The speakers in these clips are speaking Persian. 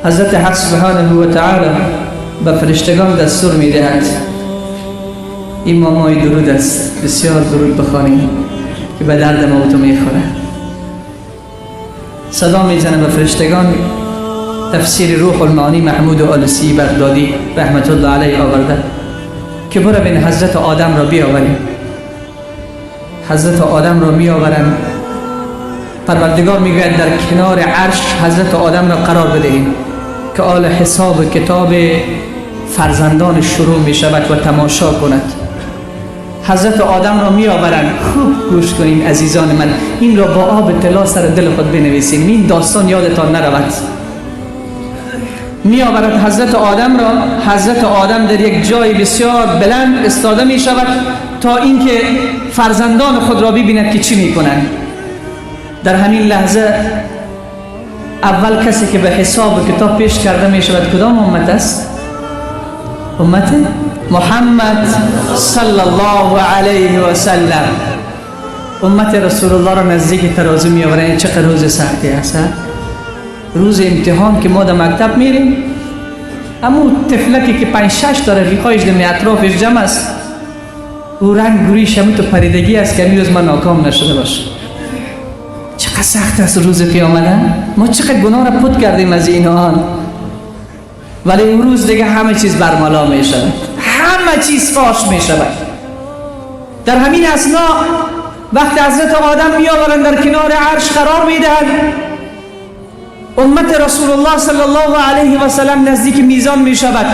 حضرت حق سبحانه و تعالی به فرشتگان دستور می دهد این مامای درود است، بسیار درود بخوانید که به درد ما و تو می خوره. صدا می زنه به فرشتگان. تفسیر روح المعانی محمود آلوسی بغدادی رحمت الله علیه آورده که برو بین حضرت آدم را بیاوریم. حضرت آدم را می آورند. پروردگار می گوید در کنار عرش حضرت آدم را قرار بدهیم که آل حساب کتاب فرزندان شروع می شود و تماشا کند. حضرت آدم را می آورند. خوب گوش کنین عزیزان من، این را با آب طلا سر دل خود بنویسیم، این داستان یادتان نرود. می آورد حضرت آدم را. حضرت آدم در یک جای بسیار بلند استاده می شود تا اینکه فرزندان خود را ببیند که چی می کنند. در همین لحظه اول کسی که به حساب کتاب پیش کرده می شود کدام امت است؟ امت محمد صلی الله علیه و سلم. امت رسول الله را نزدیک ترازو می آورند. چقدر روز سختی است، روز امتحان که ما در مکتب میریم، اما طفلکی که 5-6 تا رفیقایش در اطرافش جمع است، او رنگ گوریش همون تو پریدگی است که امروز من ناکام نشده باشه. چقدر سخت است روز قیامت. ما چقدر گناه را پود کردیم از اینان، ولی اون روز دیگه همه چیز برملا می شود، همه چیز فاش می شود. در همین اثنا وقتی حضرت آدم می آورند در کنار عرش قرار می دهند، امت رسول الله صلی الله علیه و سلم نزدیک میزان می شود،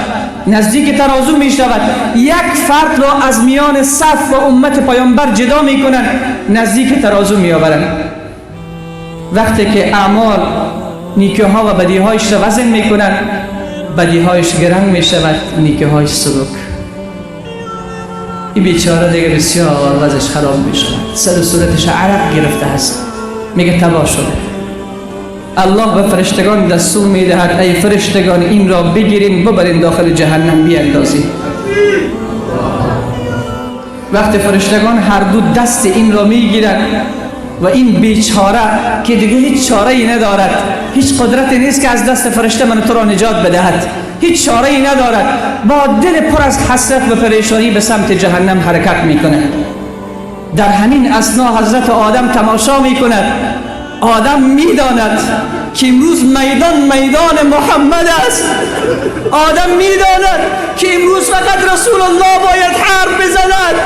نزدیک ترازو می شود. یک فرد را از میان صف و امت پیامبر جدا می کنند، نزدیک ترازو می آورند. وقتی که اعمال نیکه ها و بدی هایش را وزن می کنند، بدی هایش گرنگ می شود، نیکه هایش سبک. این بیچاره دیگه بسیار وضعش خراب می شود، سر و صورتش عرق گرفته است، میگه تباه شده. الله به فرشتگان دستور می دهد ای فرشتگان این را بگیرین ببرین داخل جهنم بیاندازین. وقتی فرشتگان هر دو دست این را می گیرند و این بیچاره که دیگه هیچ چاره ای ندارد، هیچ قدرتی نیست که از دست فرشته من تو را نجات بدهد، هیچ چاره ای ندارد، با دل پر از حسرت و پریشانی به سمت جهنم حرکت می کند. در همین اثنا حضرت آدم تماشا می کند. آدم می داند که امروز میدان محمد است. آدم می داند که امروز فقط رسول الله باید حرف بزند.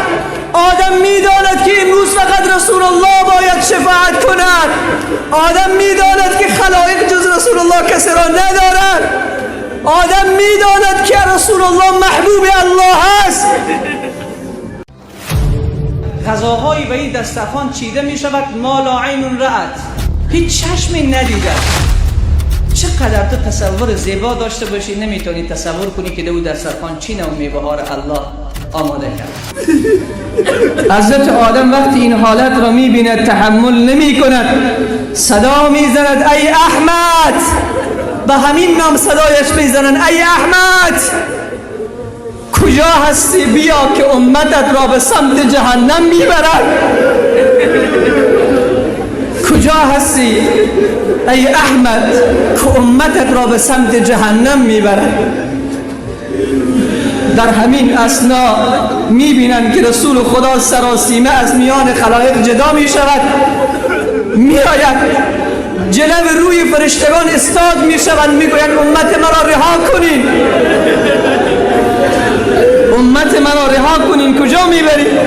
آدم می داند که امروز فقط رسول الله باید شفاعت کند. آدم می داند که خلائق جز رسول الله کسی را ندارد. آدم می داند که رسول الله محبوب الله است. غذاهایی به این دسترخوان چیده می شود ما لا عین رأت، هیچ چشمی ندیده. چقدر تو تصور زیبا داشته باشی نمیتونی تصور کنی که دو دسترخوان چی نوع میوه ها را الله آماده کرد. حضرت آدم وقتی این حالت را میبیند تحمل نمی کند، صدا میزند ای احمد. به همین نام صدایش میزنند ای احمد کجا هستی؟ بیا که امتت را به سمت جهنم میبرد. کجا هستی ای احمد که امتت را به سمت جهنم میبرد. در همین اثنا میبینند که رسول خدا سراسیمه از میان خلایق جدا میشود، میآید جلو روی فرشتگان استاد میشوند، میگویند امت مرا رها کنین، امت مرا رها کنین. کجا میبرید؟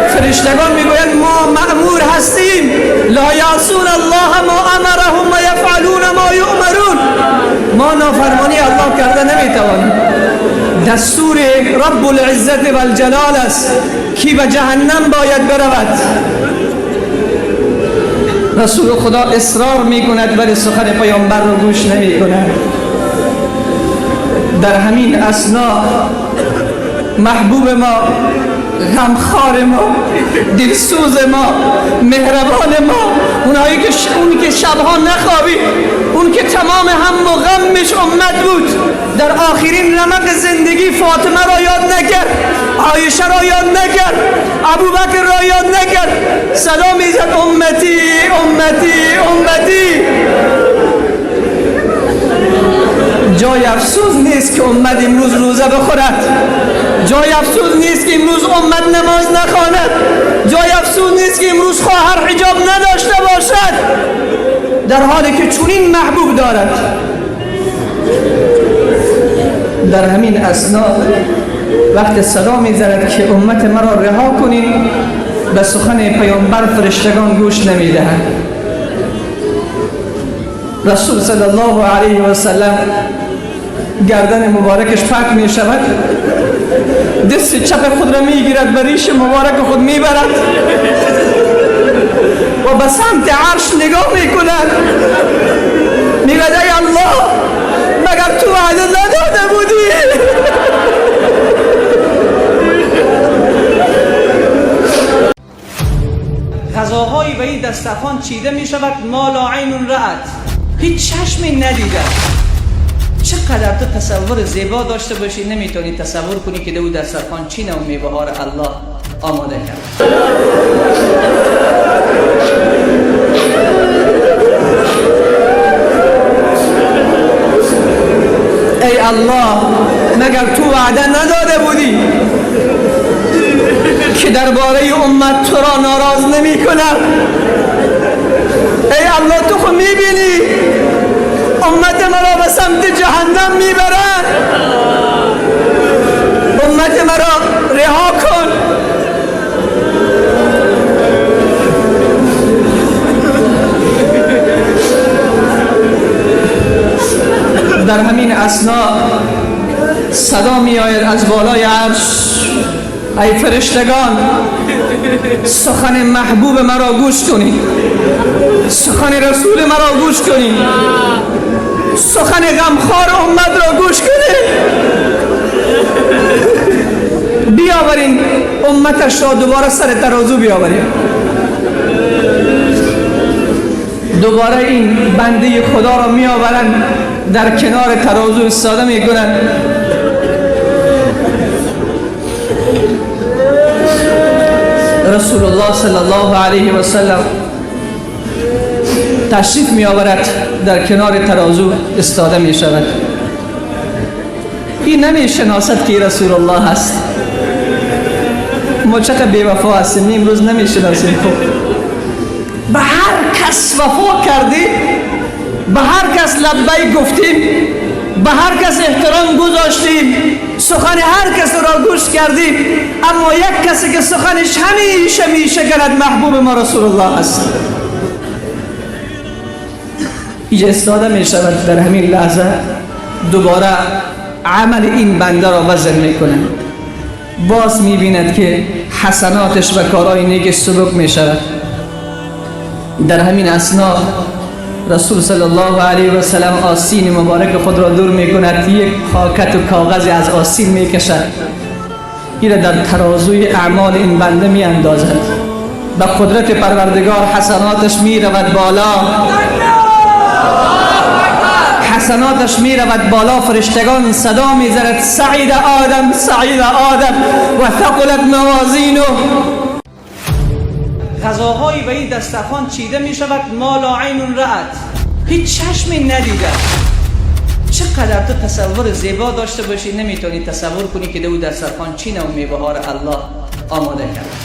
فرشتگان میگویند ما مأمور هستیم، لا یعصون الله ما امرهم و یفعلون ما یؤمرون. ما نافرمانی الله کرده نمیتوانیم. دستور رب العزت و الجلال است کی به جهنم باید برود. رسول خدا اصرار میکند ولی سخن پیامبر رو گوش نمیکند. در همین اثنا محبوب ما، غمخوار ما، دلسوز ما، مهربان ما، اون که شبها نخوابید، اون که تمام هم و غمش امت بود، در آخرین رمق زندگی فاطمه را یاد نکرد، عایشه را یاد نکرد، ابوبکر را یاد نکرد، صدا میزد امتی امتی امتی. امت امروز روزه بخورد، جای افسوس نیست که امروز امت نماز نخواند، جای افسوس نیست که امروز خواهر حجاب نداشته باشد، در حالی که چنین محبوب دارد. در همین اثنا وقت صدا می‌زند که امت مرا رها کنید، به سخن پیامبر فرشتگان گوش نمی‌دهند. رسول صلی الله علیه و سلم گردن مبارکش پاک می شود، دست چپ خود را می گیرد، به ریش مبارک خود می برد و به سمت عرش نگاه می کند، می گوید ای الله مگر تو وعده نداده بودی؟ غذاهایی به این دسترخوان چیده می شود ما لا عین رأت، هیچ چشمی ندیده. چقدر تو تصور زیبا داشته باشی نمیتونی تصور کنی که دو دسترخوان چی نوع میوه ها را الله آماده کرد. ای الله مگر تو وعده نداده بودی که درباره امت تو را ناراض نمی کنم؟ ای الله تو خود میبینی امت مرا به سمت جهنم میبرد، امت مرا رها کن. در همین اثنا صدا می آید از بالای عرش ای فرشتگان سخن محبوب مرا گوش کنید، سخن رسول مرا گوش کنید، سخن غمخوار امت را گوش کنید، بیاورین امتش را دوباره سر ترازو بیاورین. دوباره این بنده خدا را می آورند در کنار ترازو ایستاده می کنند. رسول الله صلی الله علیه و سلم تشریف می آورد، در کنار ترازو ایستاده می شود. این نمی شناسد که رسول الله هست. ما چقدر بی‌وفا هستیم امروز نمی شناسیم. به هر کس وفا کردیم، به هر کس لبیک گفتیم، به هر کس احترام گذاشتیم، سخن هر کس را گوش کردیم، اما یک کسی که سخنش همیشه میشکند محبوب ما رسول الله است. اینجا استاده می شود، در همین لحظه دوباره عمل این بنده را وزن می کند، باز می بیند که حسناتش و کارهای نیکش سبک می شود. در همین اثنا رسول صلی الله علیه و سلم آستین مبارک خود را دور می کند، یک پاکت و کاغذی از آستین می کشد، این در ترازوی اعمال این بنده می اندازد. به قدرت پروردگار حسناتش می رود بالا، حسناتش می رود بالا. فرشتگان صدا می زند سعید آدم سعید آدم و ثقلت موازینه. غذاهایی به این دسترخوان چیده می شود ما لا عین رأت، هیچ چشمی ندیده. چقدر تو تصور زیبا داشته باشی نمیتونی تصور کنی که دو دسترخوان چی نوع میوه ها را الله آماده کرد.